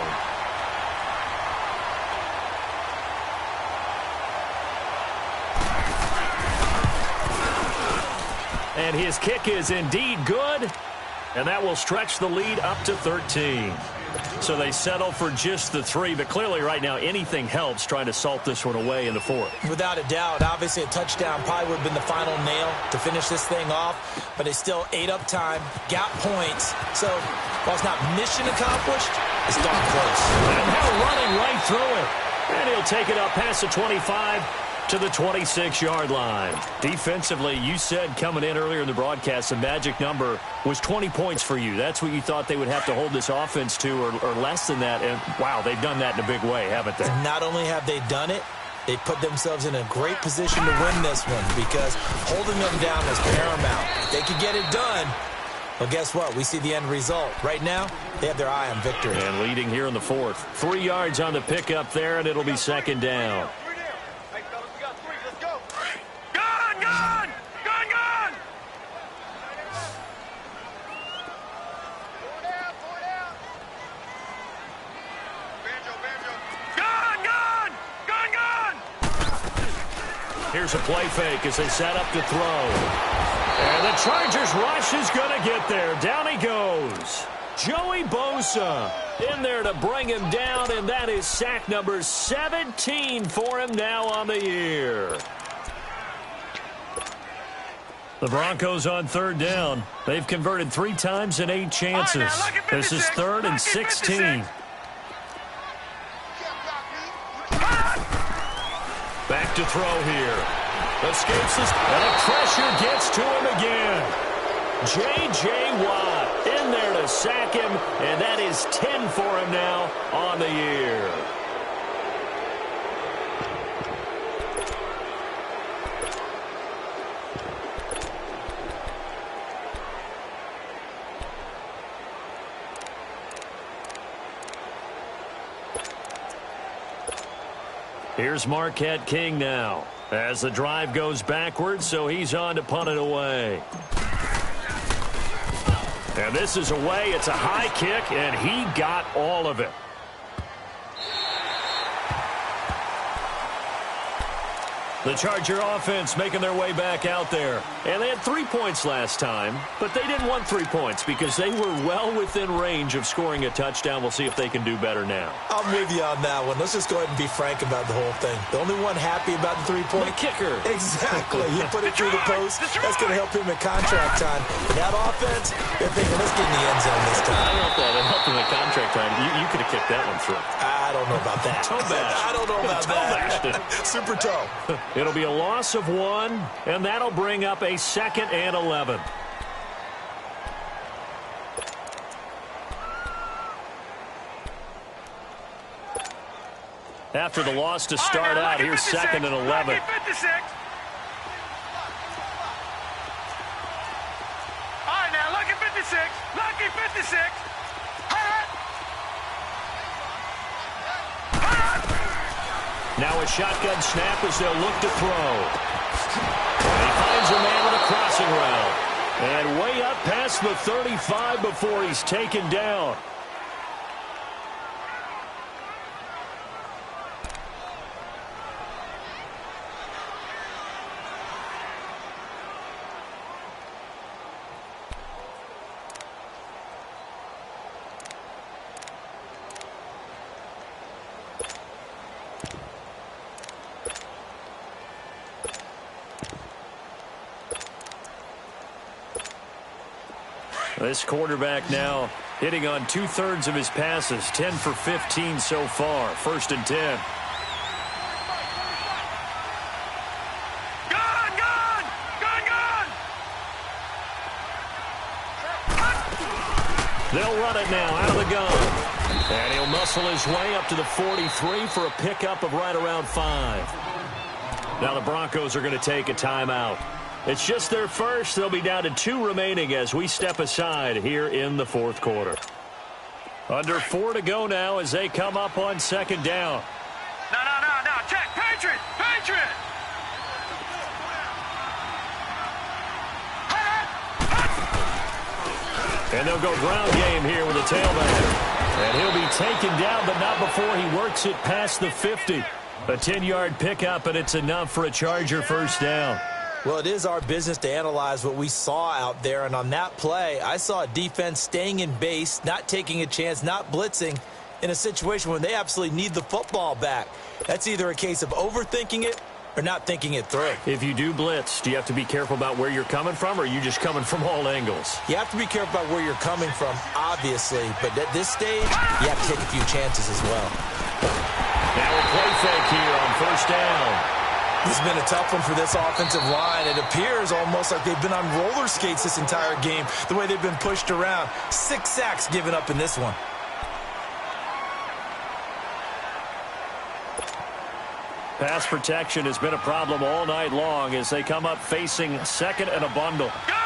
And his kick is indeed good. And that will stretch the lead up to 13. So they settle for just the 3, but clearly right now anything helps trying to salt this one away in the 4th. Without a doubt, obviously a touchdown probably would have been the final nail to finish this thing off, but they still ate up time, got points. So while it's not mission accomplished, it's darn close. And now running right through it. And he'll take it up past the 25 to the 26-yard line. Defensively, you said coming in earlier in the broadcast, the magic number was 20 points for you. That's what you thought they would have to hold this offense to, or less than that. And, wow, they've done that in a big way, haven't they? And not only have they done it, they put themselves in a great position to win this one because holding them down is paramount. If they could get it done, well, guess what? We see the end result. Right now, they have their eye on victory. And leading here in the 4th. 3 yards on the pickup there, and it'll be 2nd down. Here's a play fake as they set up to throw. And the Chargers rush is going to get there. Down he goes. Joey Bosa in there to bring him down, and that is sack number 17 for him now on the year. The Broncos on third down. They've converted 3 times in 8 chances. This is 3rd and 16. Back to throw here. Escapes this, and the pressure gets to him again. J.J. Watt in there to sack him, and that is 10 for him now on the year. Here's Marquette King now as the drive goes backwards, so he's on to punt it away. And this is away. It's a high kick, and he got all of it. The Charger offense making their way back out there. And they had 3 points last time, but they didn't want 3 points because they were well within range of scoring a touchdown. We'll see if they can do better now. I'm with you on that one. Let's just go ahead and be frank about the whole thing. The only one happy about the 3-point? The kicker. Exactly. He put it through the post. That's going to help him in contract time. That offense, they're thinking, let's get in the end zone this time. I don't know if that would help him in contract time. You could have kicked that one through. I don't know about that. Toe bash. I don't know about that. Super toe. It'll be a loss of 1, and that'll bring up a 2nd and 11. After the loss to start out, here's 2nd and 11. Lucky 56. All right, now, lucky 56. Lucky 56. Now a shotgun snap as they'll look to throw. And he finds a man with a crossing route. And way up past the 35 before he's taken down. This quarterback now hitting on 2/3 of his passes, 10 for 15 so far. 1st and 10. They'll run it now out of the gun. And he'll muscle his way up to the 43 for a pickup of right around 5. Now the Broncos are going to take a timeout. It's just their first. They'll be down to 2 remaining as we step aside here in the 4th quarter. Under 4 to go now as they come up on 2nd down. No. Check. Patriot. And they'll go ground game here with a tailback. And he'll be taken down, but not before he works it past the 50. A 10-yard pickup, and it's enough for a Charger 1st down. Well, it is our business to analyze what we saw out there, and on that play, I saw a defense staying in base, not taking a chance, not blitzing in a situation when they absolutely need the football back. That's either a case of overthinking it or not thinking it through. If you do blitz, do you have to be careful about where you're coming from, or are you just coming from all angles? You have to be careful about where you're coming from, obviously, but at this stage, you have to take a few chances as well. Now a play fake here on 1st down. This has been a tough one for this offensive line. It appears almost like they've been on roller skates this entire game, the way they've been pushed around. 6 sacks given up in this one. Pass protection has been a problem all night long as they come up facing 2nd and a bundle. Gun!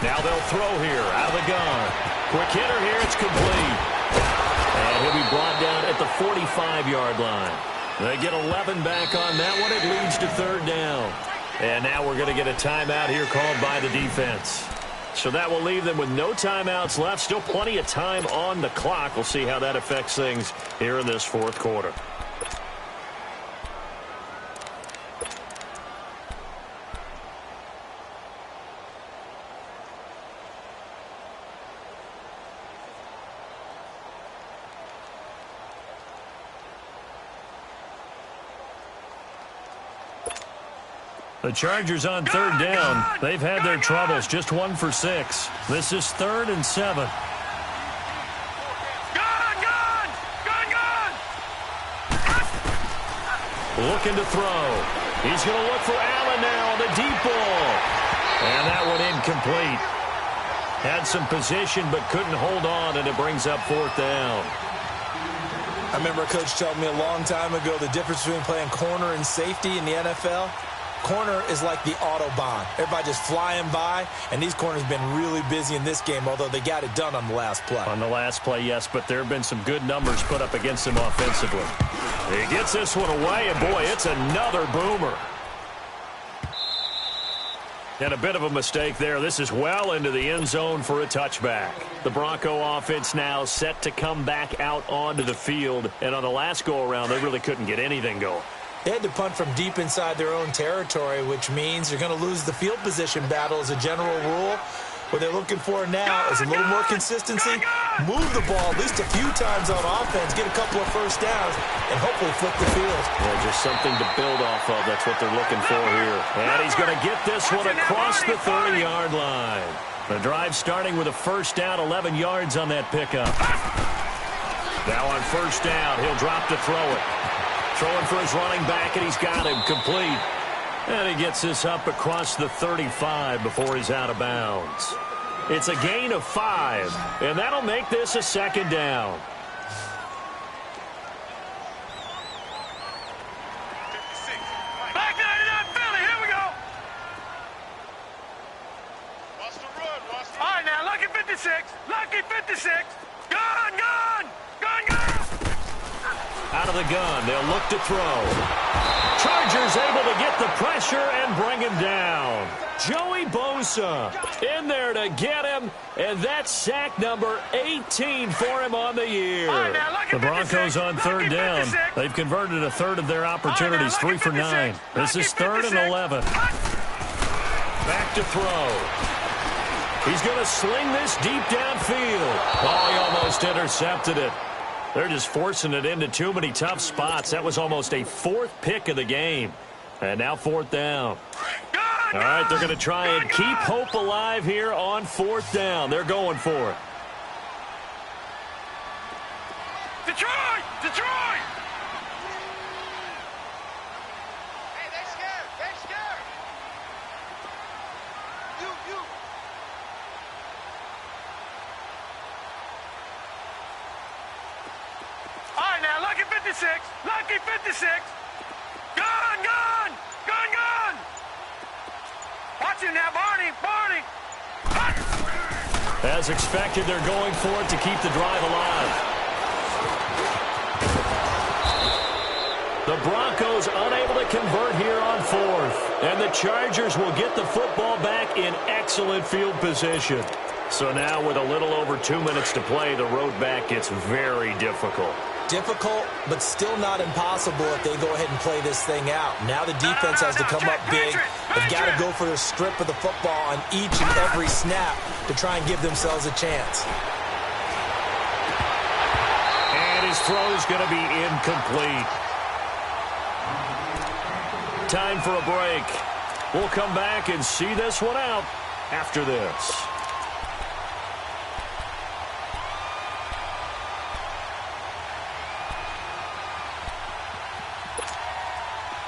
Now they'll throw here out of the gun. Quick hitter here. It's complete. And he'll be brought down at the 45-yard line. They get 11 back on that one. It leads to 3rd down. And now we're going to get a timeout here called by the defense. So that will leave them with no timeouts left. Still plenty of time on the clock. We'll see how that affects things here in this 4th quarter. The Chargers on third down. They've had their troubles, just 1 for 6. This is 3rd and 7. Looking to throw. He's going to look for Allen now on the deep ball. And that one incomplete. Had some position but couldn't hold on, and it brings up 4th down. I remember a coach told me a long time ago the difference between playing corner and safety in the NFL. Corner is like the Autobahn. Everybody just flying by, and these corners have been really busy in this game, although they got it done on the last play. On the last play, yes, but there have been some good numbers put up against him offensively. He gets this one away, and boy, it's another boomer. And a bit of a mistake there. This is well into the end zone for a touchback. The Bronco offense now set to come back out onto the field. And on the last go-around, they really couldn't get anything going. They had to punt from deep inside their own territory, which means you're going to lose the field position battle as a general rule. What they're looking for now is a little more consistency, move the ball at least a few times on offense, get a couple of first downs, and hopefully flip the field. Yeah, just something to build off of. That's what they're looking for here. And he's going to get this one across the 30-yard line. The drive starting with a first down, 11 yards on that pickup. Now on first down, he'll drop to throw it. Throwing for his running back, and he's got him complete. And he gets this up across the 35 before he's out of bounds. It's a gain of 5, and that'll make this a 2nd down. Back 99 Philly, here we go. All right, now, lucky 56. Lucky 56. Gun, gun, gun, gun. Out of the gun, they'll look to throw. Chargers able to get the pressure and bring him down. Joey Bosa in there to get him, and that's sack number 18 for him on the year. The Broncos on third down. They've converted a third of their opportunities, 3 for 9. This is 3rd and 11. Back to throw. He's going to sling this deep downfield. Oh, he almost intercepted it. They're just forcing it into too many tough spots. That was almost a 4th pick of the game. And now 4th down. All right, they're going to try and keep hope alive here on 4th down. They're going for it. Detroit! Detroit! Hey, they're scared. They're scared. You. All right, now, lucky 56. Lucky 56. Gun, gun, gun, gun. Watch him now, Barney. As expected, they're going for it to keep the drive alive. The Broncos unable to convert here on 4th. And the Chargers will get the football back in excellent field position. So now with a little over 2 minutes to play, the road back gets very difficult. Difficult, but still not impossible if they go ahead and play this thing out. Now the defense has to come up big. They've got to go for the strip of the football on each and every snap to try and give themselves a chance. And his throw is going to be incomplete. Time for a break. We'll come back and see this one out after this.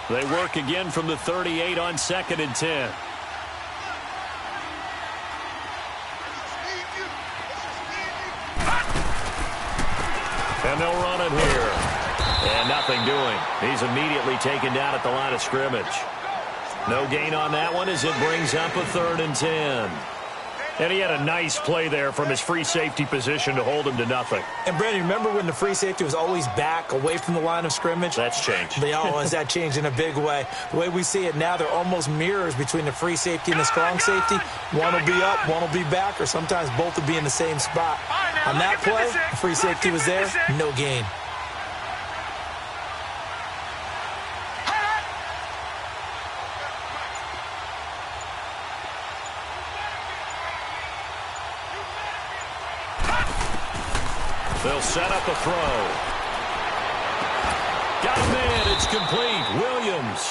They work again from the 38 on 2nd and 10. And they'll run it here. And nothing doing. He's immediately taken down at the line of scrimmage. No gain on that one as it brings up a 3rd and 10. And he had a nice play there from his free safety position to hold him to nothing. And, Brandon, remember when the free safety was always back away from the line of scrimmage? That's changed. That changed in a big way. The way we see it now, they're almost mirrors between the free safety and the strong safety. One will be up, one will be back, or sometimes both will be in the same spot. On that play, the free safety was there, no gain. They'll set up a throw. Got him in. It's complete. Williams.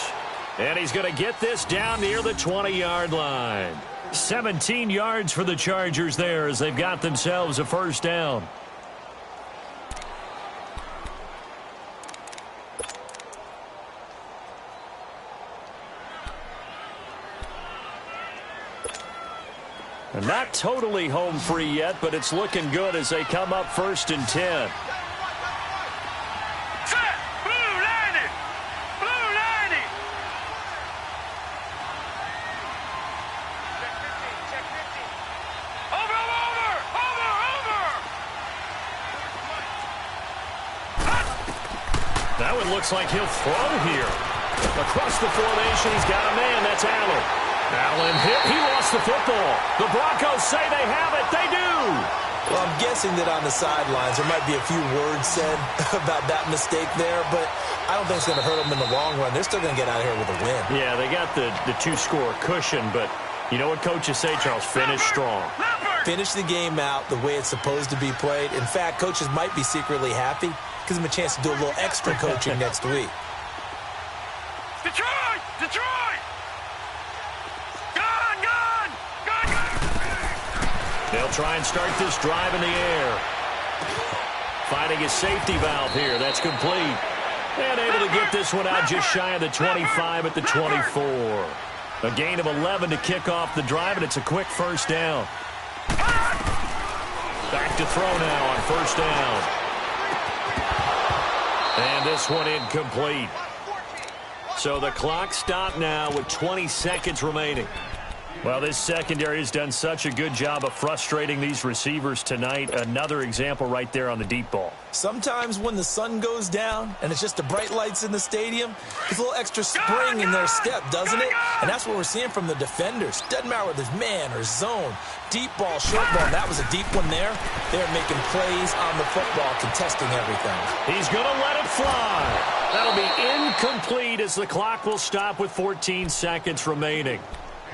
And he's going to get this down near the 20-yard line. 17 yards for the Chargers there as they've got themselves a first down. They're not totally home free yet, but it's looking good as they come up 1st and 10. That one looks like he'll throw here. Across the formation, he's got a man. That's Allen. Allen hit. He lost the football. The Broncos say they have it. They do. Well, I'm guessing that on the sidelines there might be a few words said about that mistake there, but I don't think it's going to hurt them in the long run. They're still going to get out of here with a win. Yeah, they got the two-score cushion, but you know what coaches say, Charles? Finish strong. Finish the game out the way it's supposed to be played. In fact, coaches might be secretly happy. Gives them a chance to do a little extra coaching next week. Detroit! Detroit! Gone! Gone! Gone! Gone! They'll try and start this drive in the air. Finding a safety valve here. That's complete. And able to get this one out just shy of the 25 at the 24. A gain of 11 to kick off the drive, and it's a quick first down. Back to throw now on first down. And this one incomplete. So the clock stopped now with 20 seconds remaining. Well, this secondary has done such a good job of frustrating these receivers tonight. Another example right there on the deep ball. Sometimes when the sun goes down and it's just the bright lights in the stadium, there's a little extra spring in their step, doesn't it? And that's what we're seeing from the defenders. Doesn't matter whether it's man or zone. Deep ball, short ball. That was a deep one there. They're making plays on the football, contesting everything. He's going to let it fly. That'll be incomplete as the clock will stop with 14 seconds remaining.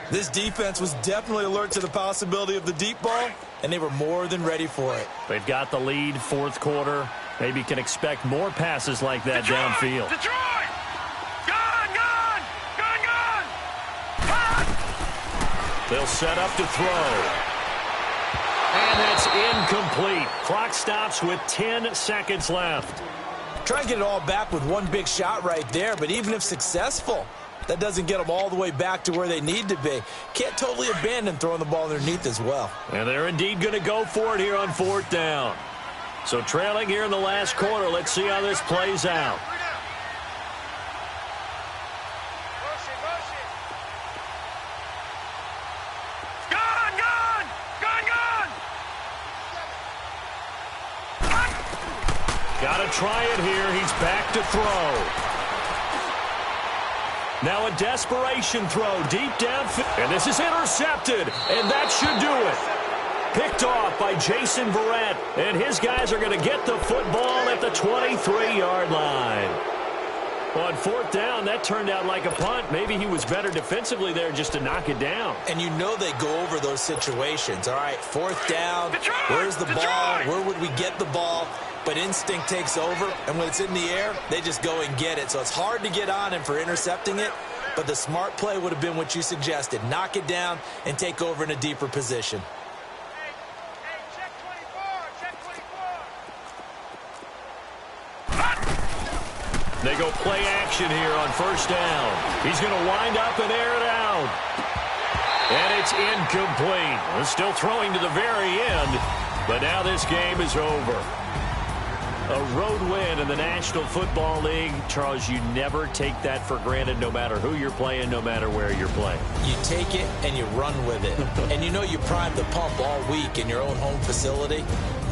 This defense was definitely alert to the possibility of the deep ball, and they were more than ready for it. They've got the lead, fourth quarter. Maybe can expect more passes like that downfield. Detroit! Gone! Gone! Gone! Gone! Ah! They'll set up to throw. And that's incomplete. Clock stops with 10 seconds left. Try and get it all back with one big shot right there, but even if successful, that doesn't get them all the way back to where they need to be. Can't totally abandon throwing the ball underneath as well. And they're indeed going to go for it here on fourth down. So trailing here in the last quarter. Let's see how this plays out. Gone! Gone! Gone! Gone! Got to try it here. He's back to throw. Now a desperation throw deep downfield. And this is intercepted. And that should do it. Picked off by Jason Verrett. And his guys are going to get the football at the 23-yard line. On fourth down, that turned out like a punt. Maybe he was better defensively there just to knock it down. And you know they go over those situations. All right, fourth down. Where's the ball? Where would we get the ball? But instinct takes over, and when it's in the air, they just go and get it. So it's hard to get on him for intercepting it, but the smart play would have been what you suggested. Knock it down and take over in a deeper position. Hey, check 24, check 24. They go play action here on first down. He's going to wind up and air it out. And it's incomplete. We're still throwing to the very end, but now this game is over. A road win in the National Football League. Charles, you never take that for granted no matter who you're playing, no matter where you're playing. You take it and you run with it. And you know you primed the pump all week in your own home facility.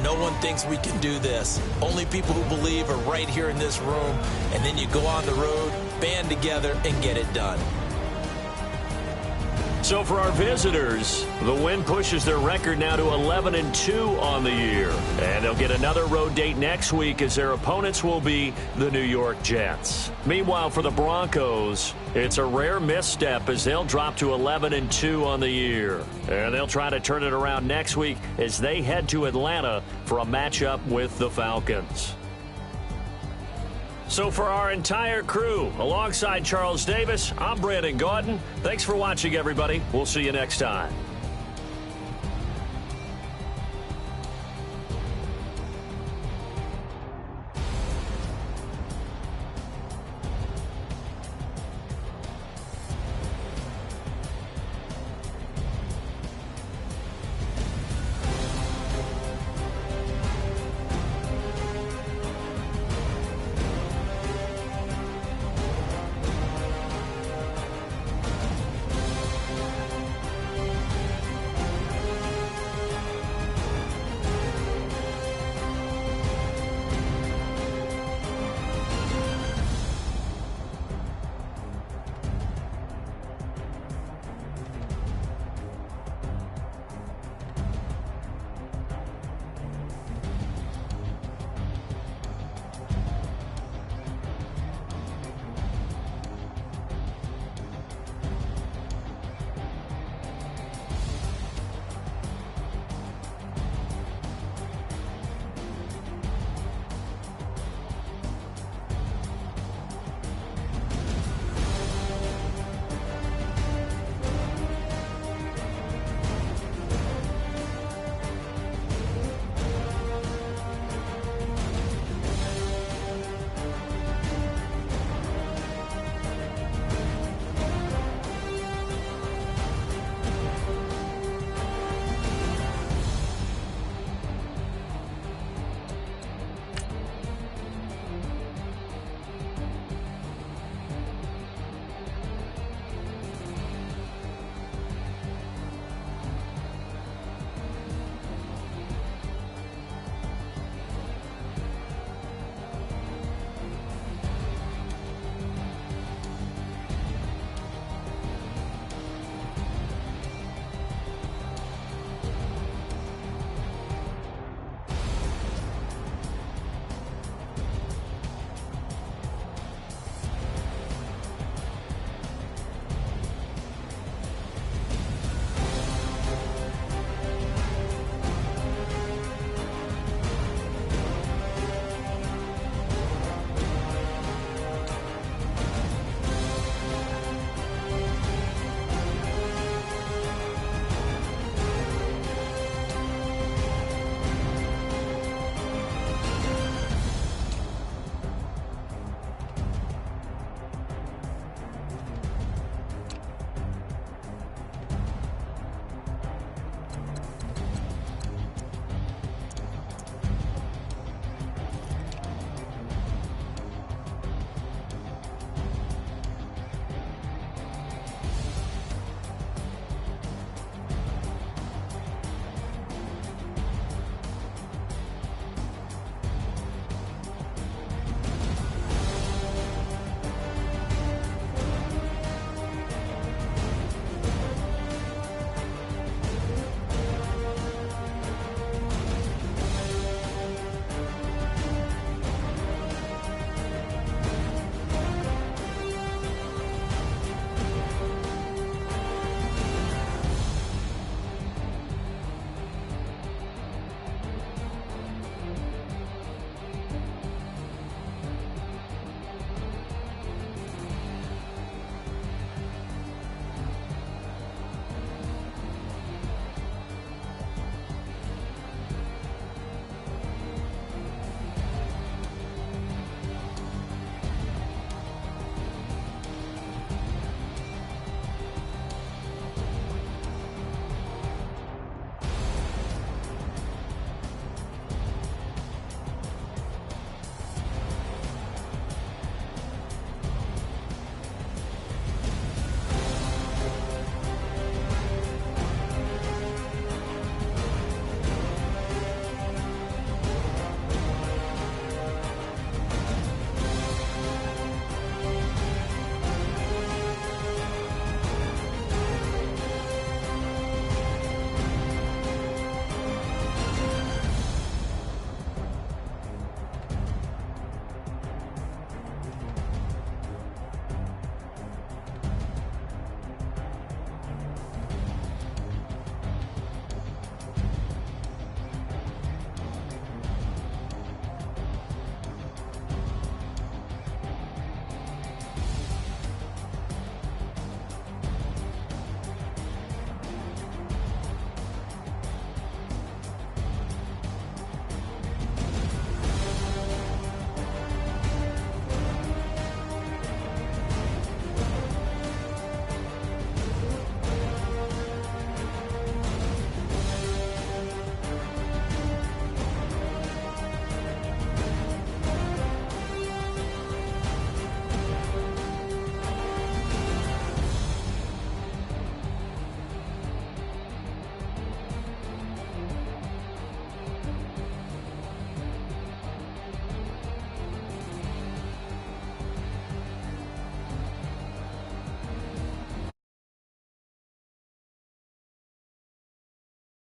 No one thinks we can do this. Only people who believe are right here in this room. And then you go on the road, band together, and get it done. So for our visitors, the win pushes their record now to 11-2 on the year. And they'll get another road date next week as their opponents will be the New York Jets. Meanwhile, for the Broncos, it's a rare misstep as they'll drop to 11-2 on the year. And they'll try to turn it around next week as they head to Atlanta for a matchup with the Falcons. So for our entire crew, alongside Charles Davis, I'm Brandon Gaudin. Thanks for watching, everybody. We'll see you next time.